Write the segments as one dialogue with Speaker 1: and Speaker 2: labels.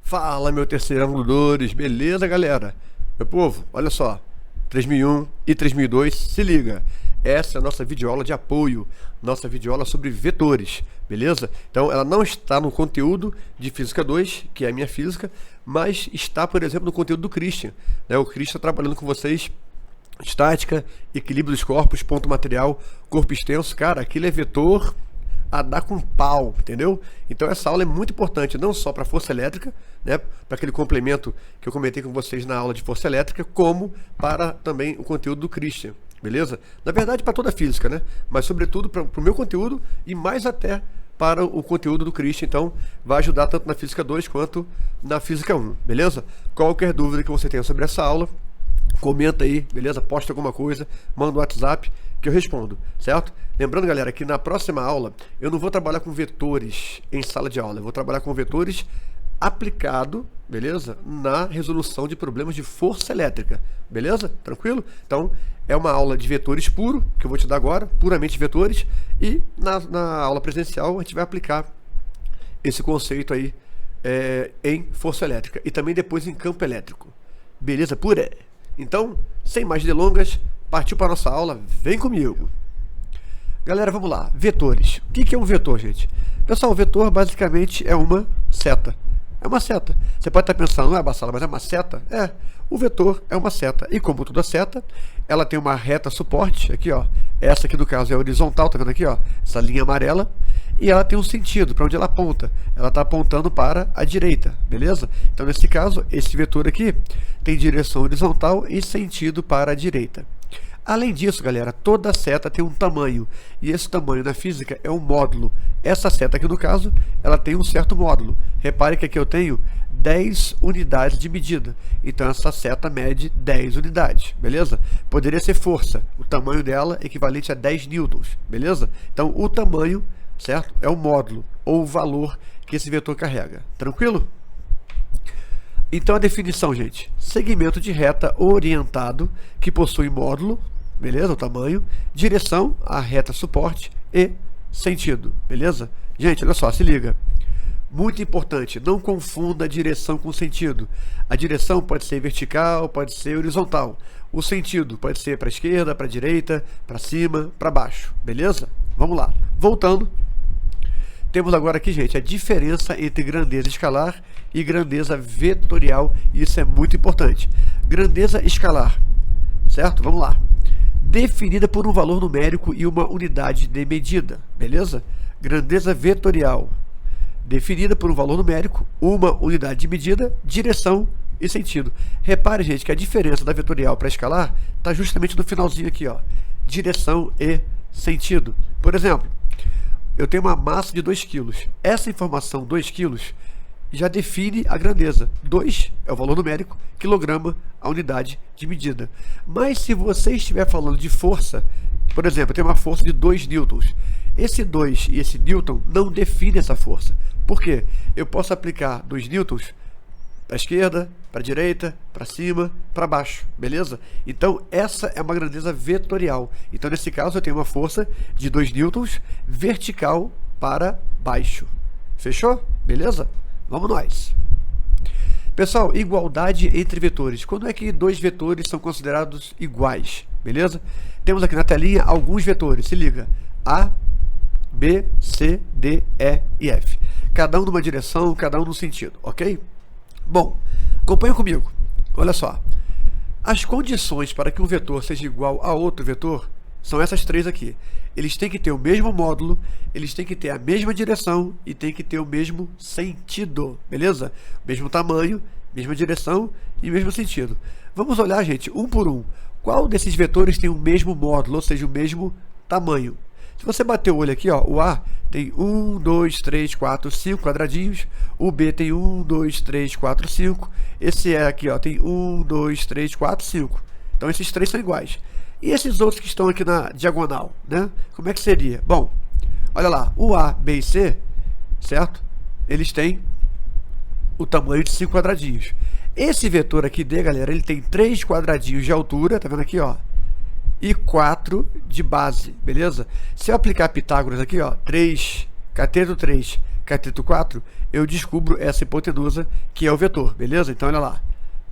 Speaker 1: Fala, meu terceiro alunos, beleza, galera? Meu povo, olha só, 3001 e 3002, se liga. Essa é a nossa videoaula de apoio, nossa videoaula sobre vetores, beleza? Então, ela não está no conteúdo de Física 2, que é a minha física, mas está, por exemplo, no conteúdo do Christian, né? O Christian está trabalhando com vocês estática, equilíbrio dos corpos, ponto material, corpo extenso. Cara, aquilo é vetor a dar com pau, entendeu? Então essa aula é muito importante, não só para força elétrica, né, para aquele complemento que eu comentei com vocês na aula de força elétrica, como para também o conteúdo do Christian, beleza? Na verdade, para toda a física, né? Mas sobretudo para o meu conteúdo e mais até para o conteúdo do Christian. Então vai ajudar tanto na Física 2 quanto na Física 1, beleza? Qualquer dúvida que você tenha sobre essa aula, comenta aí, beleza? Posta alguma coisa, manda um WhatsApp que eu respondo, certo? Lembrando, galera, que na próxima aula eu não vou trabalhar com vetores em sala de aula, eu vou trabalhar com vetores aplicado, beleza? Na resolução de problemas de força elétrica, beleza? Tranquilo? Então, é uma aula de vetores puro, que eu vou te dar agora, puramente vetores, e na aula presencial a gente vai aplicar esse conceito aí em força elétrica e também depois em campo elétrico, beleza? Pura! Então, sem mais delongas, partiu para a nossa aula, vem comigo. Galera, vamos lá, vetores. O que é um vetor, gente? Pessoal, o vetor basicamente é uma seta. É uma seta. Você pode estar pensando, não é, Bassala, mas é uma seta? É, o vetor é uma seta. E como toda seta, ela tem uma reta suporte, aqui ó, essa aqui no caso é horizontal, tá vendo aqui ó, essa linha amarela, e ela tem um sentido, para onde ela aponta. Ela está apontando para a direita, beleza? Então nesse caso, esse vetor aqui tem direção horizontal e sentido para a direita. Além disso, galera, toda seta tem um tamanho, e esse tamanho na física é um módulo. Essa seta aqui no caso, ela tem um certo módulo. Repare que aqui eu tenho 10 unidades de medida, então essa seta mede 10 unidades, beleza? Poderia ser força, o tamanho dela é equivalente a 10 newtons, beleza? Então o tamanho, certo, é o módulo, ou o valor que esse vetor carrega, tranquilo? Então a definição, gente, segmento de reta orientado que possui módulo, beleza, o tamanho, direção, a reta suporte e sentido, beleza? Gente, olha só, se liga. Muito importante, não confunda direção com sentido. A direção pode ser vertical, pode ser horizontal. O sentido pode ser para a esquerda, para a direita, para cima, para baixo, beleza? Vamos lá, voltando. Temos agora aqui, gente, a diferença entre grandeza escalar e grandeza vetorial, e isso é muito importante. Grandeza escalar, certo? Vamos lá. Definida por um valor numérico e uma unidade de medida, beleza? Grandeza vetorial, definida por um valor numérico, uma unidade de medida, direção e sentido. Repare, gente, que a diferença da vetorial para escalar está justamente no finalzinho aqui, ó. Direção e sentido. Por exemplo, eu tenho uma massa de 2 kg. Essa informação, 2 kg, já define a grandeza. 2 é o valor numérico, quilograma a unidade de medida. Mas se você estiver falando de força, por exemplo, eu tenho uma força de 2 newtons. Esse 2 e esse newton não define essa força. Por quê? Eu posso aplicar 2 newtons para a esquerda, para a direita, para cima, para baixo, beleza? Então essa é uma grandeza vetorial. Então nesse caso eu tenho uma força de 2 newtons vertical para baixo. Fechou? Beleza? Vamos nós. Pessoal, igualdade entre vetores. Quando é que 2 vetores são considerados iguais? Beleza? Temos aqui na telinha alguns vetores. Se liga. A, B, C, D, E e F. Cada um numa direção, cada um num sentido, ok? Bom, acompanha comigo. Olha só. As condições para que um vetor seja igual a outro vetor são essas 3 aqui. Eles têm que ter o mesmo módulo, eles têm que ter a mesma direção e têm que ter o mesmo sentido, beleza? Mesmo tamanho, mesma direção e mesmo sentido. Vamos olhar, gente, um por um. Qual desses vetores tem o mesmo módulo, ou seja, o mesmo tamanho? Se você bater o olho aqui, ó, o A tem 1, 2, 3, 4, 5 quadradinhos, o B tem 1, 2, 3, 4, 5, esse E aqui, ó, tem 1, 2, 3, 4, 5. Então esses 3 são iguais. E esses outros que estão aqui na diagonal, né? Como é que seria? Bom, olha lá, o A, B e C, certo? Eles têm o tamanho de 5 quadradinhos. Esse vetor aqui D, galera, ele tem 3 quadradinhos de altura, tá vendo aqui, ó? e 4 de base, beleza? Se eu aplicar Pitágoras aqui, ó, 3, cateto 3, cateto 4, eu descubro essa hipotenusa que é o vetor, beleza? Então olha lá,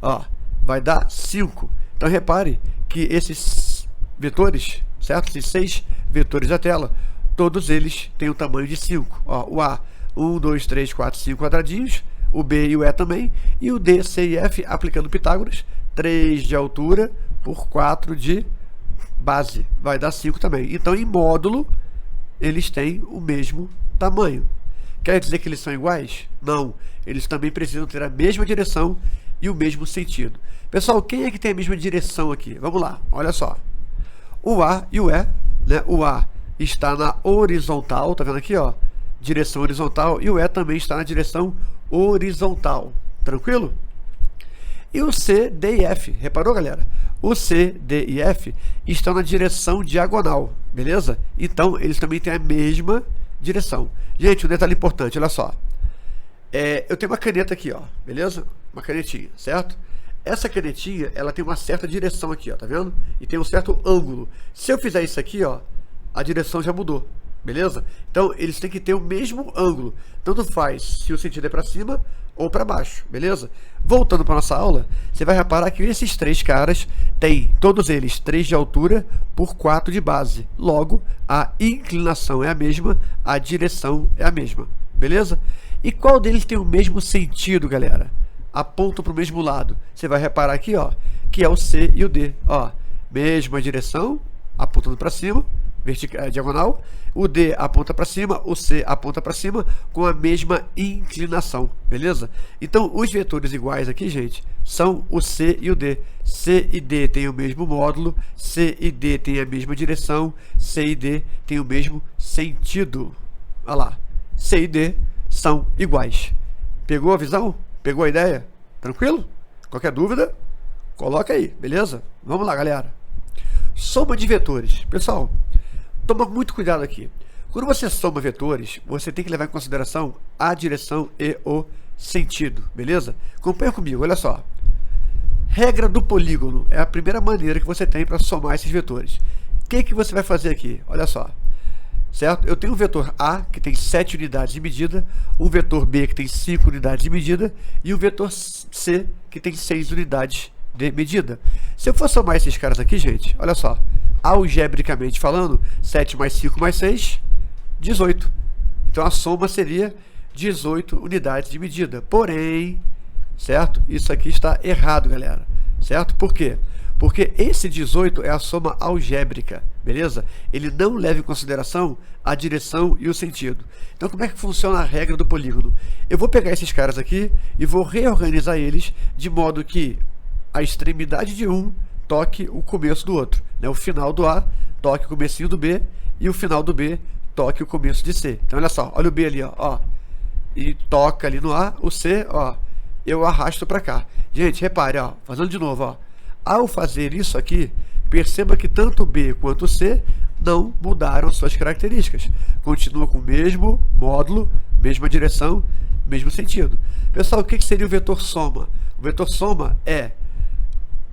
Speaker 1: ó, vai dar 5. Então repare que esses vetores, certo? Esses 6 vetores da tela, todos eles têm o tamanho de 5. Ó, o A, 1, 2, 3, 4, 5 quadradinhos, o B e o E também, e o D, C e F, aplicando Pitágoras, 3 de altura por 4 de base, vai dar 5 também. Então, em módulo, eles têm o mesmo tamanho. Quer dizer que eles são iguais? Não, eles também precisam ter a mesma direção e o mesmo sentido. Pessoal, quem é que tem a mesma direção aqui? Vamos lá, olha só. O A e o E, né? O A está na horizontal, tá vendo aqui, ó? Direção horizontal, e o E também está na direção horizontal. Tranquilo? E o C, D e F, reparou, galera? O C, D e F estão na direção diagonal, beleza? Então, eles também têm a mesma direção. Gente, um detalhe importante, olha só. Eu tenho uma caneta aqui, ó, beleza? Uma canetinha, certo? Essa canetinha, ela tem uma certa direção aqui, ó, tá vendo? E tem um certo ângulo. Se eu fizer isso aqui, ó, a direção já mudou, beleza? Então, eles têm que ter o mesmo ângulo. Tanto faz se o sentido é para cima ou para baixo, beleza? Voltando para nossa aula, você vai reparar que esses 3 caras têm, todos eles, 3 de altura por 4 de base. Logo, a inclinação é a mesma, a direção é a mesma, beleza? E qual deles tem o mesmo sentido, galera? Apontam para o mesmo lado. Você vai reparar aqui, ó, que é o C e o D. Ó, mesma direção, apontando para cima, vertical, diagonal. O D aponta para cima, o C aponta para cima, com a mesma inclinação, beleza? Então, os vetores iguais aqui, gente, são o C e o D. C e D têm o mesmo módulo, C e D têm a mesma direção, C e D têm o mesmo sentido. Olha lá, C e D são iguais. Pegou a visão? Pegou a ideia? Tranquilo? Qualquer dúvida, coloca aí, beleza? Vamos lá, galera. Soma de vetores. Pessoal, toma muito cuidado aqui. Quando você soma vetores, você tem que levar em consideração a direção e o sentido, beleza? Acompanha comigo, olha só. Regra do polígono é a primeira maneira que você tem para somar esses vetores. O que você vai fazer aqui? Olha só. Certo? Eu tenho um vetor A, que tem 7 unidades de medida, um vetor B, que tem 5 unidades de medida, e um vetor C, que tem 6 unidades de medida. Se eu for somar esses caras aqui, gente, olha só, algebricamente falando, 7 mais 5 mais 6, 18. Então a soma seria 18 unidades de medida. Porém, certo? Isso aqui está errado, galera. Certo? Por quê? Porque esse 18 é a soma algébrica, beleza? Ele não leva em consideração a direção e o sentido. Então, como é que funciona a regra do polígono? Eu vou pegar esses caras aqui e vou reorganizar eles de modo que a extremidade de um toque o começo do outro, né? O final do A toque o comecinho do B e o final do B toque o começo de C. Então, olha só, olha o B ali, ó, e toca ali no A, o C, ó, eu arrasto para cá. Gente, repare, ó, fazendo de novo, ó. Ao fazer isso aqui, perceba que tanto o B quanto o C não mudaram suas características. Continua com o mesmo módulo, mesma direção, mesmo sentido. Pessoal, o que seria o vetor soma? O vetor soma é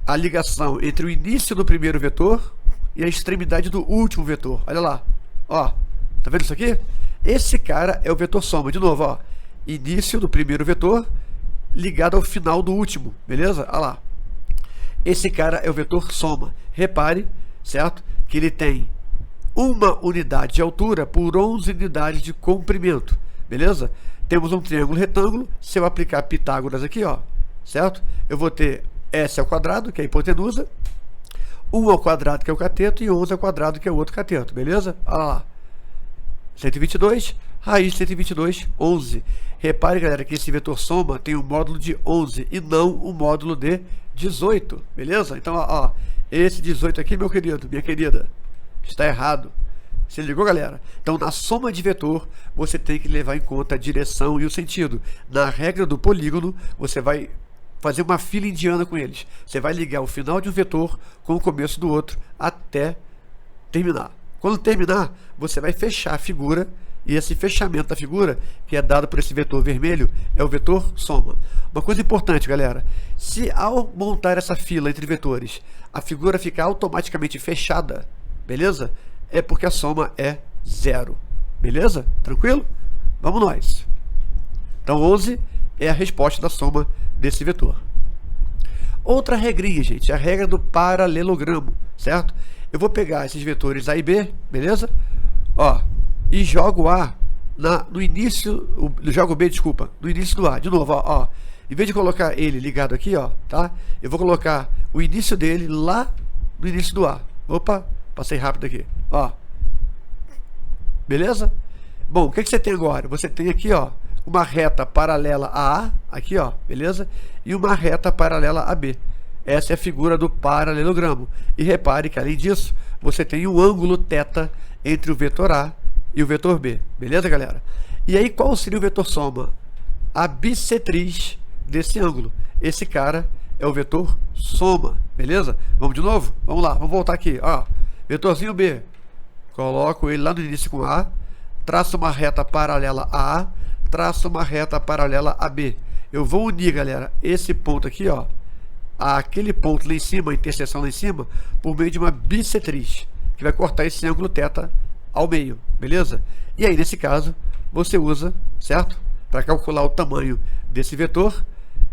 Speaker 1: a ligação entre o início do primeiro vetor e a extremidade do último vetor. Olha lá, ó, tá vendo isso aqui? Esse cara é o vetor soma. De novo, ó, início do primeiro vetor ligado ao final do último, beleza? Olha lá. Esse cara é o vetor soma. Repare, certo? Que ele tem uma unidade de altura por 11 unidades de comprimento, beleza? Temos um triângulo retângulo. Se eu aplicar Pitágoras aqui, ó, certo? Eu vou ter S ao quadrado, que é a hipotenusa, 1 ao quadrado, que é o cateto, e 11 ao quadrado, que é o outro cateto, beleza? Olha lá. 122, raiz de 122, 11. Repare, galera, que esse vetor soma tem um módulo de 11 e não um módulo de 18, beleza? Então, ó, esse 18 aqui, meu querido, minha querida, está errado. Você ligou, galera? Então, na soma de vetor, você tem que levar em conta a direção e o sentido. Na regra do polígono, você vai fazer uma fila indiana com eles. Você vai ligar o final de um vetor com o começo do outro até terminar. Quando terminar, você vai fechar a figura E esse fechamento da figura, que é dado por esse vetor vermelho, é o vetor soma. Uma coisa importante, galera, se ao montar essa fila entre vetores, a figura ficar automaticamente fechada, beleza? É porque a soma é 0, beleza? Tranquilo? Vamos nós. Então 11 é a resposta da soma desse vetor. Outra regrinha, gente, é a regra do paralelogramo, certo? Eu vou pegar esses vetores A e B, beleza? Ó, e jogo A no início, jogo B, desculpa, no início do A. De novo, ó, em vez de colocar ele ligado aqui, ó, tá? Eu vou colocar o início dele lá no início do A. Opa, passei rápido aqui, ó. Beleza? Bom, o que você tem agora? Você tem aqui, ó, uma reta paralela a A, aqui, ó, beleza? E uma reta paralela a B. Essa é a figura do paralelogramo. E repare que, além disso, você tem um ângulo θ entre o vetor A e o vetor B. Beleza, galera? E aí, qual seria o vetor soma? A bissetriz desse ângulo. Esse cara é o vetor soma. Beleza? Vamos de novo? Vamos lá, vamos voltar aqui. Ó, vetorzinho B. Coloco ele lá no início com A. Traço uma reta paralela a A. Traço uma reta paralela a B. Eu vou unir, galera, esse ponto aqui, ó, aquele ponto lá em cima, a interseção lá em cima, por meio de uma bissetriz, que vai cortar esse ângulo θ ao meio, beleza? E aí, nesse caso, você usa, certo? Para calcular o tamanho desse vetor,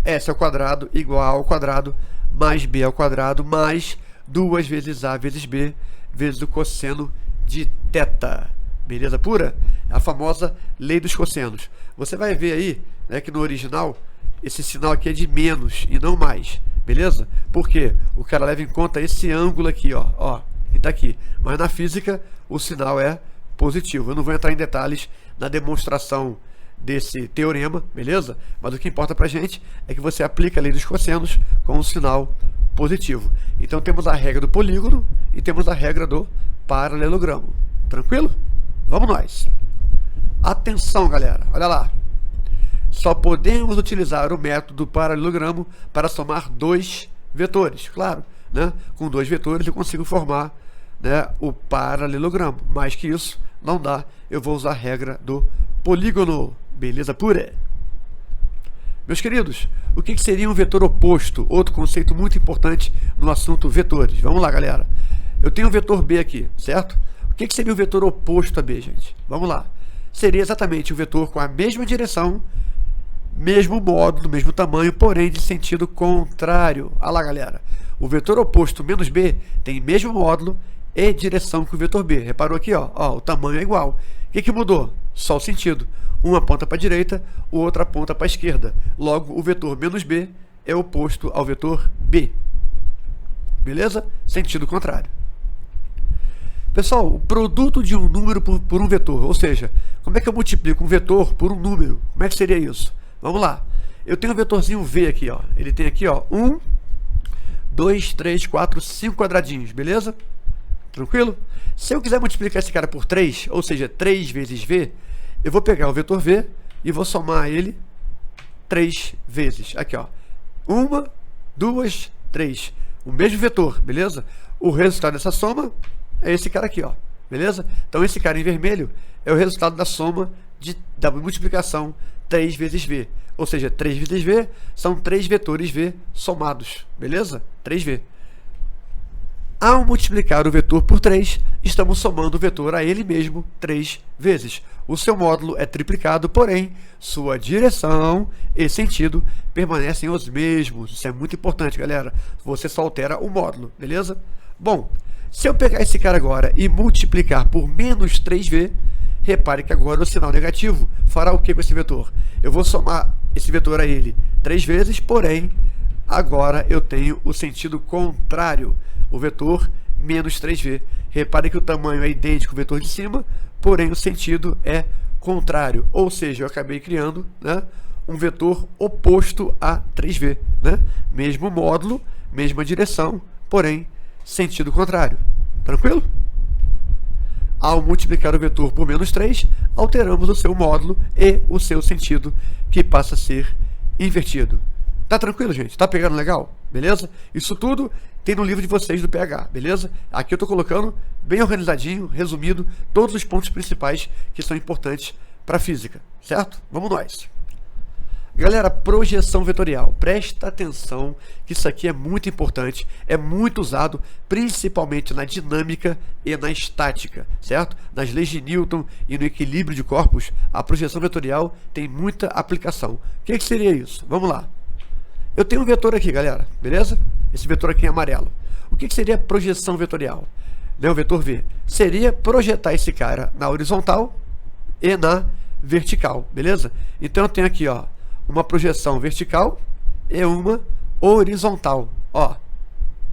Speaker 1: S ao quadrado igual a A ao quadrado, mais B ao quadrado, mais 2 vezes A vezes B, vezes o cosseno de θ. Beleza pura? A famosa lei dos cossenos. Você vai ver aí, né, que no original, esse sinal aqui é de menos e não mais. Beleza? Porque o cara leva em conta esse ângulo aqui, ó, que tá aqui. Mas na física, o sinal é positivo. Eu não vou entrar em detalhes na demonstração desse teorema, beleza? Mas o que importa pra gente é que você aplica a lei dos cossenos com um sinal positivo. Então temos a regra do polígono e temos a regra do paralelogramo. Tranquilo? Vamos nós. Atenção, galera, olha lá. Só podemos utilizar o método paralelogramo para somar dois vetores. Claro, né? Com dois vetores eu consigo formar, né, o paralelogramo. Mais que isso, não dá. Eu vou usar a regra do polígono. Beleza pura? Meus queridos, o que seria um vetor oposto? Outro conceito muito importante no assunto vetores. Vamos lá, galera. Eu tenho um vetor B aqui, certo? O que seria o vetor oposto a B, gente? Vamos lá. Seria exatamente o vetor com a mesma direção, mesmo módulo, mesmo tamanho, porém de sentido contrário. Olha lá, galera. O vetor oposto menos B tem mesmo módulo e direção que o vetor B. Reparou aqui, ó, o tamanho é igual. O que mudou? Só o sentido. Um aponta para a direita, o outro aponta para a esquerda. Logo, o vetor menos B é oposto ao vetor B. Beleza? Sentido contrário. Pessoal, o produto de um número por um vetor, ou seja, como é que eu multiplico um vetor por um número? Como é que seria isso? Vamos lá. Eu tenho um vetorzinho V aqui, ó. Ele tem aqui, ó, 1, 2, 3, 4, 5 quadradinhos, beleza? Tranquilo? Se eu quiser multiplicar esse cara por 3, ou seja, 3 vezes V, eu vou pegar o vetor V e vou somar ele 3 vezes. Aqui, ó. 1, 2, 3. O mesmo vetor, beleza? O resultado dessa soma é esse cara aqui, ó. Beleza? Então esse cara em vermelho é o resultado da soma da multiplicação 3 vezes V. Ou seja, 3 vezes V são 3 vetores V somados. Beleza? 3V. Ao multiplicar o vetor por 3, estamos somando o vetor a ele mesmo 3 vezes. O seu módulo é triplicado, porém, sua direção e sentido permanecem os mesmos. Isso é muito importante, galera. Você só altera o módulo, beleza? Bom, se eu pegar esse cara agora e multiplicar por menos 3V, repare que agora o sinal negativo fará o que com esse vetor? Eu vou somar esse vetor a ele 3 vezes, porém, agora eu tenho o sentido contrário, o vetor menos 3V. Repare que o tamanho é idêntico ao vetor de cima, porém o sentido é contrário. Ou seja, eu acabei criando, né, um vetor oposto a 3V. Né? Mesmo módulo, mesma direção, porém sentido contrário. Tranquilo? Ao multiplicar o vetor por menos 3, alteramos o seu módulo e o seu sentido, que passa a ser invertido. Tá tranquilo, gente? Tá pegando legal? Beleza? Isso tudo tem no livro de vocês do PH, beleza? Aqui eu estou colocando bem organizadinho, resumido, todos os pontos principais que são importantes para a física, certo? Vamos nós. Galera, projeção vetorial, presta atenção que isso aqui é muito importante, é muito usado principalmente na dinâmica e na estática, certo? Nas leis de Newton e no equilíbrio de corpos, a projeção vetorial tem muita aplicação. O que seria isso? Vamos lá. Eu tenho um vetor aqui, galera, beleza? Esse vetor aqui em amarelo. O que seria projeção vetorial? O vetor V seria projetar esse cara na horizontal e na vertical, beleza? Então eu tenho aqui, ó, uma projeção vertical e uma horizontal. Ó,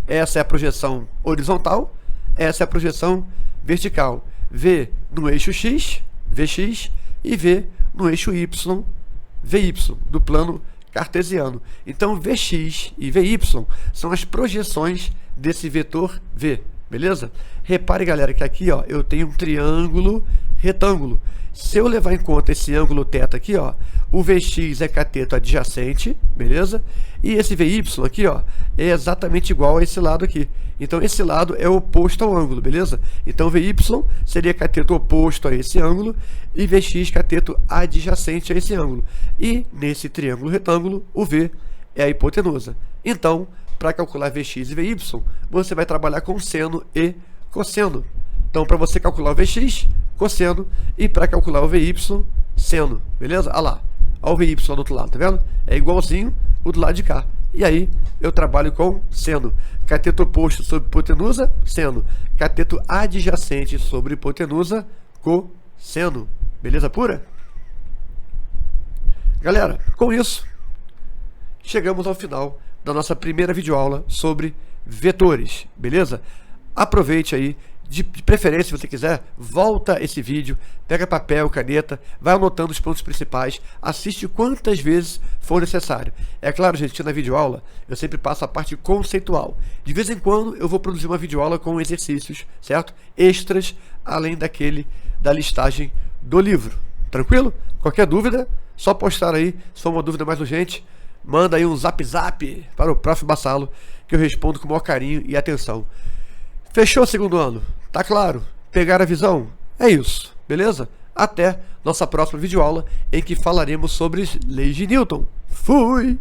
Speaker 1: essa é a projeção horizontal, essa é a projeção vertical. V no eixo X, Vx, e V no eixo Y, Vy, do plano cartesiano. Então Vx e Vy são as projeções desse vetor V, beleza? Repare, galera, que aqui, ó, eu tenho um triângulo retângulo. Se eu levar em conta esse ângulo θ aqui, ó, o Vx é cateto adjacente, beleza? E esse Vy aqui, ó, é exatamente igual a esse lado aqui. Então esse lado é oposto ao ângulo, beleza? Então Vy seria cateto oposto a esse ângulo e Vx cateto adjacente a esse ângulo. E nesse triângulo retângulo, o V é a hipotenusa. Então, para calcular Vx e Vy, você vai trabalhar com seno e cosseno. Então, para você calcular o Vx, cosseno, e para calcular o Vy, seno, beleza? Olha lá, olha o Vy do outro lado, tá vendo? É igualzinho o do lado de cá. E aí, eu trabalho com seno. Cateto oposto sobre hipotenusa, seno. Cateto adjacente sobre hipotenusa, cosseno. Beleza pura? Galera, com isso, chegamos ao final da nossa primeira videoaula sobre vetores, beleza? Aproveite aí. De preferência, se você quiser, volta esse vídeo, pega papel, caneta, vai anotando os pontos principais, assiste quantas vezes for necessário. É claro, gente, que na videoaula eu sempre passo a parte conceitual. De vez em quando eu vou produzir uma videoaula com exercícios, certo? Extras, além da listagem do livro. Tranquilo? Qualquer dúvida, só postar aí. Se for uma dúvida mais urgente, manda aí um zap para o Prof. Bassalo, que eu respondo com o maior carinho e atenção. Fechou o segundo ano? Tá claro? Pegaram a visão? É isso, beleza? Até nossa próxima videoaula em que falaremos sobre leis de Newton. Fui!